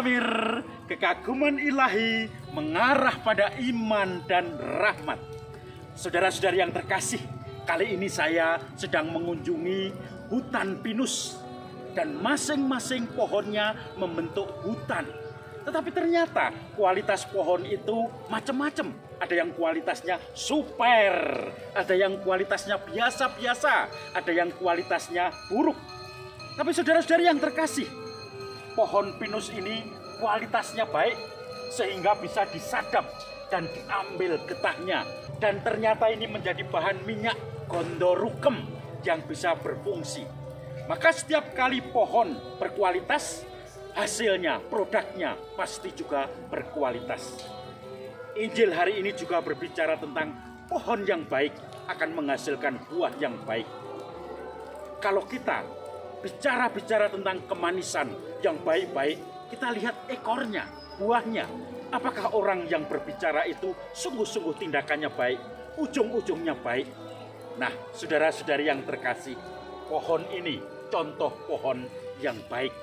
Kamir, kekaguman ilahi mengarah pada iman dan rahmat. Saudara-saudari yang terkasih, kali ini saya sedang mengunjungi hutan pinus dan masing-masing pohonnya membentuk hutan. Tetapi ternyata kualitas pohon itu macam-macam. Ada yang kualitasnya super, ada yang kualitasnya biasa-biasa, ada yang kualitasnya buruk. Tapi saudara-saudari yang terkasih, pohon pinus ini kualitasnya baik sehingga bisa disadap dan diambil getahnya. Dan ternyata ini menjadi bahan minyak gondorukem yang bisa berfungsi. Maka setiap kali pohon berkualitas, hasilnya, produknya pasti juga berkualitas. Injil hari ini juga berbicara tentang pohon yang baik akan menghasilkan buah yang baik. Kalau kita bicara tentang kemanisan yang baik-baik, kita lihat ekornya, buahnya. Apakah orang yang berbicara itu sungguh-sungguh tindakannya baik, ujung-ujungnya baik? Nah, saudara-saudari yang terkasih, pohon ini contoh pohon yang baik.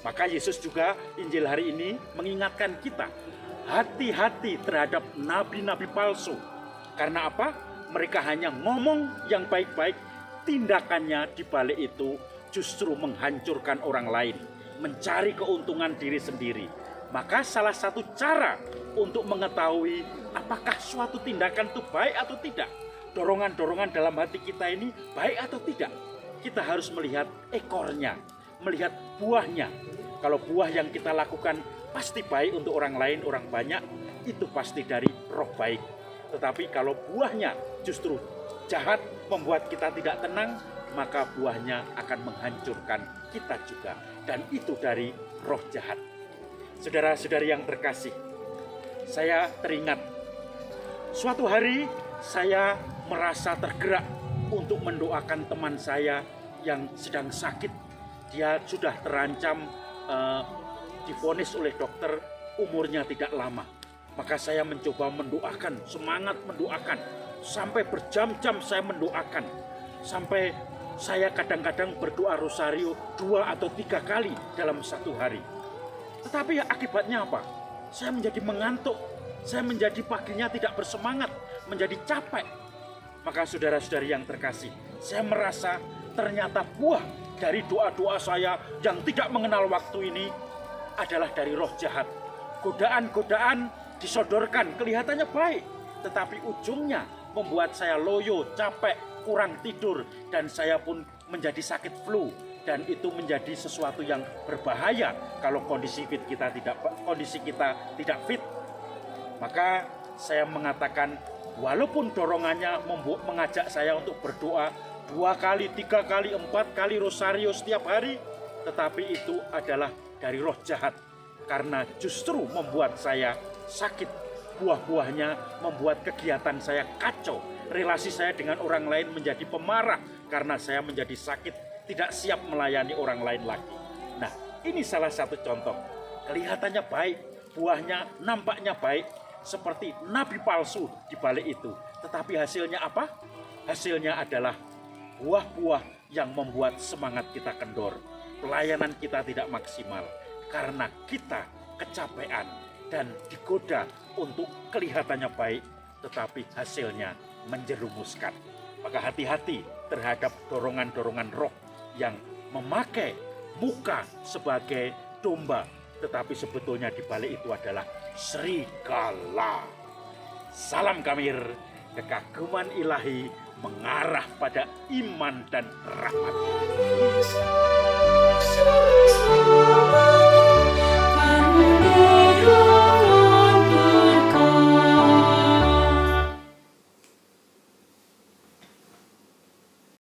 Maka Yesus juga Injil hari ini mengingatkan kita, hati-hati terhadap nabi-nabi palsu. Karena apa? Mereka hanya ngomong yang baik-baik, tindakannya di balik itu justru menghancurkan orang lain, mencari keuntungan diri sendiri. Maka salah satu cara untuk mengetahui apakah suatu tindakan itu baik atau tidak, dorongan-dorongan dalam hati kita ini baik atau tidak, kita harus melihat ekornya, melihat buahnya. Kalau buah yang kita lakukan pasti baik untuk orang lain, orang banyak, itu pasti dari roh baik. Tetapi kalau buahnya justru jahat, membuat kita tidak tenang, maka buahnya akan menghancurkan kita juga. Dan itu dari roh jahat. Saudara-saudari yang terkasih, saya teringat suatu hari saya merasa tergerak untuk mendoakan teman saya yang sedang sakit. Dia sudah terancam divonis oleh dokter umurnya tidak lama. Maka saya mencoba mendoakan, semangat mendoakan. Sampai berjam-jam saya mendoakan. Sampai saya kadang-kadang berdoa rosario 2 atau 3 kali dalam satu hari. Tetapi akibatnya apa? Saya menjadi mengantuk. Saya menjadi paginya tidak bersemangat, menjadi capek. Maka saudara-saudari yang terkasih, saya merasa ternyata buah dari doa-doa saya yang tidak mengenal waktu ini adalah dari roh jahat. Godaan-godaan disodorkan, kelihatannya baik, tetapi ujungnya membuat saya loyo, capek, kurang tidur, dan saya pun menjadi sakit flu. Dan itu menjadi sesuatu yang berbahaya kalau kondisi kita tidak fit. Maka saya mengatakan, walaupun dorongannya mengajak saya untuk berdoa 2 kali, 3 kali, 4 kali rosario setiap hari, tetapi itu adalah dari roh jahat. Karena justru membuat saya sakit. Buah-buahnya membuat kegiatan saya kacau. Relasi saya dengan orang lain menjadi pemarah karena saya menjadi sakit, tidak siap melayani orang lain lagi. Nah, ini salah satu contoh. Kelihatannya baik, buahnya nampaknya baik, seperti nabi palsu di balik itu. Tetapi hasilnya apa? Hasilnya adalah buah-buah yang membuat semangat kita kendor. Pelayanan kita tidak maksimal karena kita kecapean dan digoda untuk kelihatannya baik, tetapi hasilnya menjerumuskan. Maka hati-hati terhadap dorongan-dorongan roh yang memakai muka sebagai domba, tetapi sebetulnya di balik itu adalah serigala. Salam Kamir, kekaguman ilahi mengarah pada iman dan rahmat.